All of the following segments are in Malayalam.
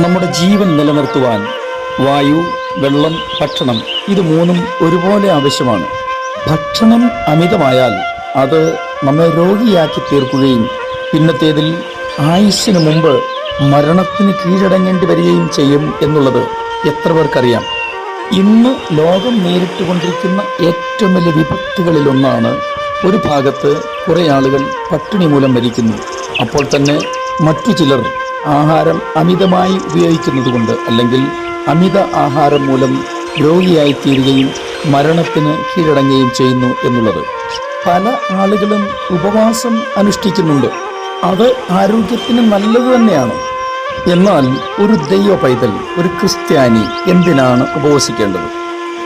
നമ്മുടെ ജീവൻ നിലനിർത്തുവാൻ വായു, വെള്ളം, ഭക്ഷണം ഇത് മൂന്നും ഒരുപോലെ ആവശ്യമാണ്. ഭക്ഷണം അമിതമായാൽ അത് നമ്മെ രോഗിയാക്കി തീർക്കുകയും പിന്നത്തേതിൽ ആയുസ്സിന് മുമ്പ് മരണത്തിന് കീഴടങ്ങേണ്ടി വരികയും ചെയ്യും എന്നുള്ളത് എത്ര പേർക്കറിയാം? ഇന്ന് ലോകം നേരിട്ടുകൊണ്ടിരിക്കുന്ന ഏറ്റവും വലിയ വിപത്തുകളിലൊന്നാണ് ഒരു ഭാഗത്ത് കുറേ ആളുകൾ പട്ടിണി മൂലം മരിക്കുന്നു. അപ്പോൾ തന്നെ മറ്റു ചിലർ ആഹാരം അമിതമായി ഉപയോഗിക്കുന്നത് കൊണ്ട് അല്ലെങ്കിൽ അമിത ആഹാരം മൂലം രോഗിയായിത്തീരുകയും മരണത്തിന് കീഴടങ്ങുകയും ചെയ്യുന്നു എന്നുള്ളത്. പല ആളുകളും ഉപവാസം അനുഷ്ഠിക്കുന്നുണ്ട്. അത് ആരോഗ്യത്തിന് നല്ലത് തന്നെയാണ്. എന്നാൽ ഒരു ദൈവ പൈതൽ, ഒരു ക്രിസ്ത്യാനി എന്തിനാണ് ഉപവസിക്കേണ്ടത്?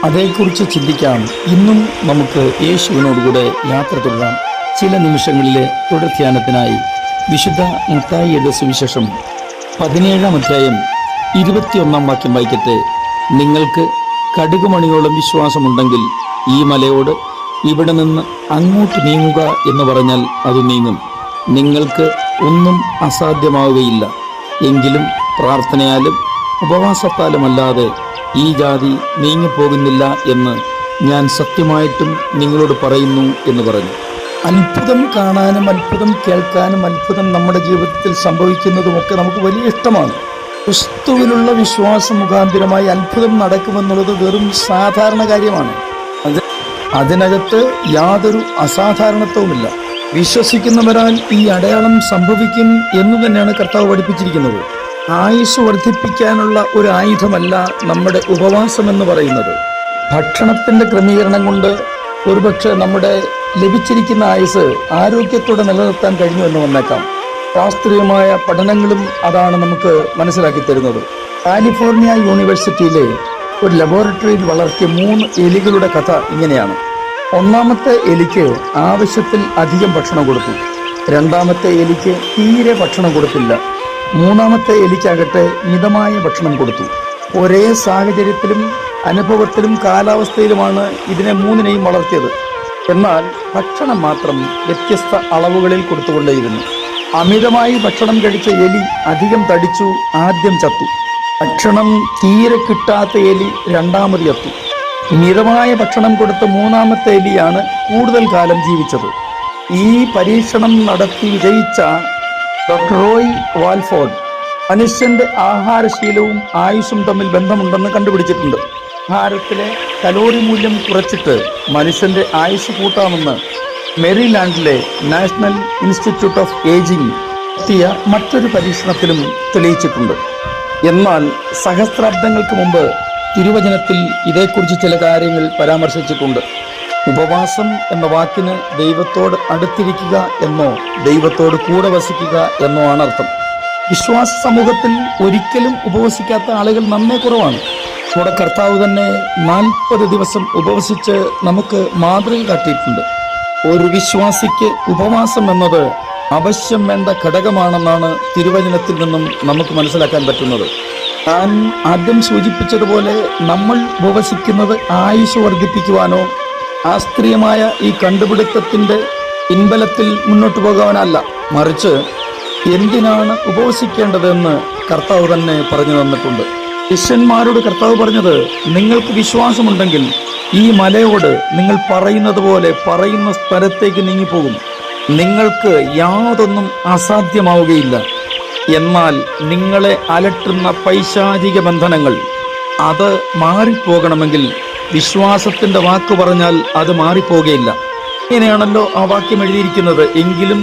അതേക്കുറിച്ച് ചിന്തിക്കാം. ഇന്നും നമുക്ക് യേശുവിനോടുകൂടെ യാത്ര തുടരാം. ചില നിമിഷങ്ങളിലെ തുടർധ്യാനത്തിനായി വിശുദ്ധ മത്തായി എഴുതിയ സുവിശേഷം 17-ാം അധ്യായം 21-ാം വാക്യം വായിക്കട്ടെ. നിങ്ങൾക്ക് കടുകുമണിയോളം വിശ്വാസമുണ്ടെങ്കിൽ ഈ മലയോട് ഇവിടെ നിന്ന് അങ്ങോട്ട് നീങ്ങുക എന്ന് പറഞ്ഞാൽ അത് നീങ്ങും. നിങ്ങൾക്ക് ഒന്നും അസാധ്യമാവുകയില്ല. എങ്കിലും പ്രാർത്ഥനയാലും ഉപവാസത്താലുമല്ലാതെ ഈ ജാതി നീങ്ങിപ്പോകുന്നില്ല എന്ന് ഞാൻ സത്യമായിട്ടും നിങ്ങളോട് പറയുന്നു എന്ന് പറഞ്ഞു. അത്ഭുതം കാണാനും അത്ഭുതം കേൾക്കാനും അത്ഭുതം നമ്മുടെ ജീവിതത്തിൽ സംഭവിക്കുന്നതുമൊക്കെ നമുക്ക് വലിയ ഇഷ്ടമാണ്. ക്രിസ്തുവിലുള്ള വിശ്വാസം മുഖാന്തരമായി അത്ഭുതം നടക്കുമെന്നുള്ളത് വെറും സാധാരണ കാര്യമാണ്. അതിനകത്ത് യാതൊരു അസാധാരണത്വവുമില്ല. വിശ്വസിക്കുന്നവരാൽ ഈ അടയാളം സംഭവിക്കും എന്ന് തന്നെയാണ് കർത്താവ് പഠിപ്പിച്ചിരിക്കുന്നത്. ആയുസ് വർദ്ധിപ്പിക്കാനുള്ള ഒരു ആയുധമല്ല നമ്മുടെ ഉപവാസം എന്ന് പറയുന്നത്. ഭക്ഷണത്തിന്റെ ക്രമീകരണം കൊണ്ട് ഒരുപക്ഷെ നമ്മുടെ ലഭിച്ചിരിക്കുന്ന ആയുസ് ആരോഗ്യത്തോടെ നിലനിർത്താൻ കഴിഞ്ഞു എന്ന് വന്നേക്കാം. ശാസ്ത്രീയമായ പഠനങ്ങളും അതാണ് നമുക്ക് മനസ്സിലാക്കി തരുന്നത്. കാലിഫോർണിയ യൂണിവേഴ്സിറ്റിയിലെ ഒരു ലബോറട്ടറിയിൽ വളർത്തിയ 3 എലികളുടെ കഥ ഇങ്ങനെയാണ്. ഒന്നാമത്തെ എലിക്ക് ആവശ്യത്തിൽ അധികം ഭക്ഷണം കൊടുത്തു. രണ്ടാമത്തെ എലിക്ക് തീരെ ഭക്ഷണം കൊടുത്തില്ല. മൂന്നാമത്തെ എലിക്കാകട്ടെ മിതമായ ഭക്ഷണം കൊടുത്തു. ഒരേ സാഹചര്യത്തിലും അനുഭവത്തിലും കാലാവസ്ഥയിലുമാണ് ഇതിനെ 3നെയും വളർത്തിയത്. എന്നാൽ ഭക്ഷണം മാത്രം വ്യത്യസ്ത അളവുകളിൽ കൊടുത്തുകൊണ്ടേയിരുന്നു. അമിതമായി ഭക്ഷണം കഴിച്ച എലി അധികം തടിച്ചു, ആദ്യം ചത്തു. ഭക്ഷണം തീരെ കിട്ടാത്ത എലി രണ്ടാമത് ചത്തു. മിതമായ ഭക്ഷണം കൊടുത്ത മൂന്നാമത്തെ എലിയാണ് കൂടുതൽ കാലം ജീവിച്ചത്. ഈ പരീക്ഷണം നടത്തി വിജയിച്ച ഡോക്ടർ റോയ് വാൽഫോർഡ് മനുഷ്യന്റെ ആഹാരശീലവും ആയുസ്സും തമ്മിൽ ബന്ധമുണ്ടെന്ന് കണ്ടുപിടിച്ചിട്ടുണ്ട്. ആഹാരത്തിലെ കലോറി മൂല്യം കുറച്ചിട്ട് മനുഷ്യന്റെ ആയുസ് കൂട്ടാമെന്ന് മെറിലാൻഡിലെ നാഷണൽ ഇൻസ്റ്റിറ്റ്യൂട്ട് ഓഫ് ഏജിംഗ് നടത്തിയ മറ്റൊരു പരീക്ഷണത്തിലും തെളിയിച്ചിട്ടുണ്ട്. എന്നാൽ സഹസ്രാബ്ദങ്ങൾക്ക് മുമ്പ് തിരുവചനത്തിൽ ഇതേക്കുറിച്ച് ചില കാര്യങ്ങൾ പരാമർശിച്ചിട്ടുണ്ട്. ഉപവാസം എന്ന വാക്കിന് ദൈവത്തോട് അടുത്തിരിക്കുക എന്നോ ദൈവത്തോട് കൂടെ വസിക്കുക എന്നോ ആണ് അർത്ഥം. വിശ്വാസ സമൂഹത്തിൽ ഒരിക്കലും ഉപവസിക്കാത്ത ആളുകൾ നന്നേ കുറവാണ്. നമ്മുടെ കർത്താവ് തന്നെ 40 ദിവസം ഉപവസിച്ച് നമുക്ക് മാതൃക കാട്ടിയിട്ടുണ്ട്. ഒരു വിശ്വാസിക്ക് ഉപവാസം എന്നത് അവശ്യം വേണ്ട ഘടകമാണെന്നാണ് തിരുവചനത്തിൽ നിന്നും നമുക്ക് മനസ്സിലാക്കാൻ പറ്റുന്നത്. ഞാൻ ആദ്യം സൂചിപ്പിച്ചതുപോലെ നമ്മൾ ഉപവസിക്കുന്നത് ആയുസ് വർദ്ധിപ്പിക്കുവാനോ ശാസ്ത്രീയമായ ഈ കണ്ടുപിടുത്തത്തിന്റെ പിൻബലത്തിൽ മുന്നോട്ട് പോകാനല്ല, മറിച്ച് എന്തിനാണ് ഉപവസിക്കേണ്ടതെന്ന് കർത്താവ് തന്നെ പറഞ്ഞു തന്നിട്ടുണ്ട്. ശിഷ്യന്മാരോട് കർത്താവ് പറഞ്ഞത്, നിങ്ങൾക്ക് വിശ്വാസമുണ്ടെങ്കിൽ ഈ മലയോട് നിങ്ങൾ പറയുന്നത് പോലെ പറയുന്ന സ്ഥലത്തേക്ക് നീങ്ങിപ്പോകും. നിങ്ങൾക്ക് യാതൊന്നും അസാധ്യമാവുകയില്ല. എന്നാൽ നിങ്ങളെ അലട്ടുന്ന പൈശാചിക ബന്ധനങ്ങൾ അത് മാറിപ്പോകണമെങ്കിൽ വിശ്വാസത്തിന്റെ വാക്ക് പറഞ്ഞാൽ അത് മാറിപ്പോകുകയില്ല. ഇങ്ങനെയാണല്ലോ ആ വാക്യം എഴുതിയിരിക്കുന്നത്. എങ്കിലും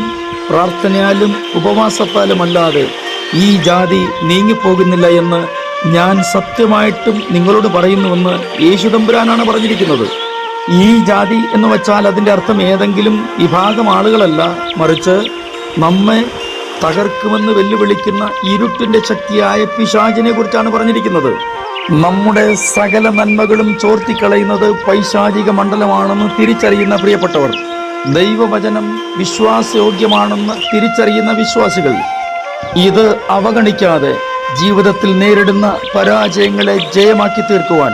പ്രാർത്ഥനയാലും ഉപവാസത്താലും അല്ലാതെ ഈ ജാതി നീങ്ങിപ്പോകുന്നില്ല എന്ന് ഞാൻ സത്യമായിട്ടും നിങ്ങളോട് പറയുന്നുവെന്ന് യേശുതമ്പുരാനാണ് പറഞ്ഞിരിക്കുന്നത്. ഈ ജാതി എന്ന് വെച്ചാൽ അതിൻ്റെ അർത്ഥം ഏതെങ്കിലും വിഭാഗം ആളുകളല്ല, മറിച്ച് നമ്മെ തകർക്കുമെന്ന് വെല്ലുവിളിക്കുന്ന ഇരുട്ടിന്റെ ശക്തിയായ പിശാചിനെ കുറിച്ചാണ് പറഞ്ഞിരിക്കുന്നത്. നമ്മുടെ സകല നന്മകളും ചോർത്തിക്കളയുന്നത് പൈശാചിക മണ്ഡലമാണെന്ന് തിരിച്ചറിയുന്ന പ്രിയപ്പെട്ടവർ, ദൈവവചനം വിശ്വാസയോഗ്യമാണെന്ന് തിരിച്ചറിയുന്ന വിശ്വാസികൾ, ഇത് അവഗണിക്കാതെ ജീവിതത്തിൽ നേരിടുന്ന പരാജയങ്ങളെ ജയമാക്കി തീർക്കുവാൻ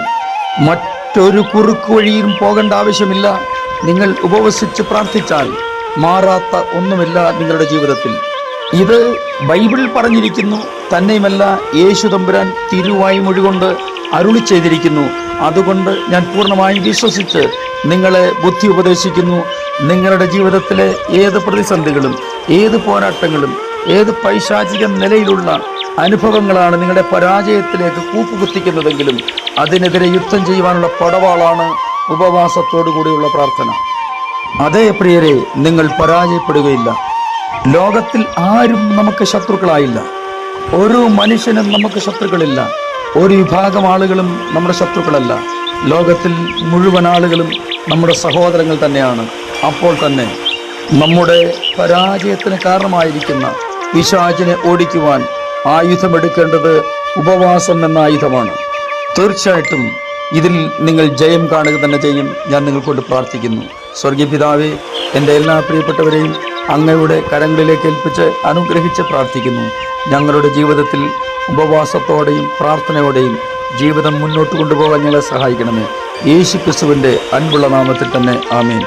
മറ്റൊരു കുറുക്കുവഴിയും പോകേണ്ട ആവശ്യമില്ല. നിങ്ങൾ ഉപവസിച്ച് പ്രാർത്ഥിച്ചാൽ മാറാത്ത ഒന്നുമില്ല നിങ്ങളുടെ ജീവിതത്തിൽ. ഇത് ബൈബിൾ പറഞ്ഞിരിക്കുന്നു. തന്നെയുമല്ല, യേശു തമ്പുരാൻ തിരുവായ്മൊഴി കൊണ്ട് അരുളി ചെയ്തിരിക്കുന്നു. അതുകൊണ്ട് ഞാൻ പൂർണ്ണമായും വിശ്വസിച്ച് നിങ്ങളെ ബുദ്ധി ഉപദേശിക്കുന്നു. നിങ്ങളുടെ ജീവിതത്തിലെ ഏത് പ്രതിസന്ധികളും, ഏത് പോരാട്ടങ്ങളും, ഏത് പൈശാചിക നിലയിലുള്ള അനുഭവങ്ങളാണ് നിങ്ങളുടെ പരാജയത്തിലേക്ക് കൂപ്പുകുത്തിക്കുന്നതെങ്കിലും അതിനെതിരെ യുദ്ധം ചെയ്യുവാനുള്ള പടവാളാണ് ഉപവാസത്തോടു കൂടിയുള്ള പ്രാർത്ഥന. അതേ പ്രിയരെ, നിങ്ങൾ പരാജയപ്പെടുകയില്ല. ലോകത്തിൽ ആരും നമുക്ക് ശത്രുക്കളായില്ല. ഒരു മനുഷ്യനും നമുക്ക് ശത്രുക്കളില്ല. ഒരു വിഭാഗം ആളുകളും നമ്മുടെ ശത്രുക്കളല്ല. ലോകത്തിൽ മുഴുവൻ ആളുകളും നമ്മുടെ സഹോദരങ്ങൾ തന്നെയാണ്. അപ്പോൾ തന്നെ നമ്മുടെ പരാജയത്തിന് കാരണമായിരിക്കുന്ന പിശാചിനെ ഓടിക്കുവാൻ ആയുധമെടുക്കേണ്ടത് ഉപവാസം എന്ന ആയുധമാണ്. തീർച്ചയായിട്ടും ഇതിൽ നിങ്ങൾ ജയം കാണുക തന്നെ ചെയ്യും. ഞാൻ നിങ്ങൾക്കൊണ്ട് പ്രാർത്ഥിക്കുന്നു. സ്വർഗീയ പിതാവേ, എൻ്റെ എല്ലാ പ്രിയപ്പെട്ടവരെയും അങ്ങയുടെ കരങ്ങളിലേക്ക് ഏൽപ്പിച്ച് അനുഗ്രഹിച്ച് പ്രാർത്ഥിക്കുന്നു. ഞങ്ങളുടെ ജീവിതത്തിൽ ഉപവാസത്തോടെയും പ്രാർത്ഥനയോടെയും ജീവിതം മുന്നോട്ട് കൊണ്ടുപോകാൻ ഞങ്ങളെ സഹായിക്കണമേ. യേശു ക്രിസ്തുവിൻ്റെ അൻപുള്ള നാമത്തിൽ തന്നെ ആമേൻ.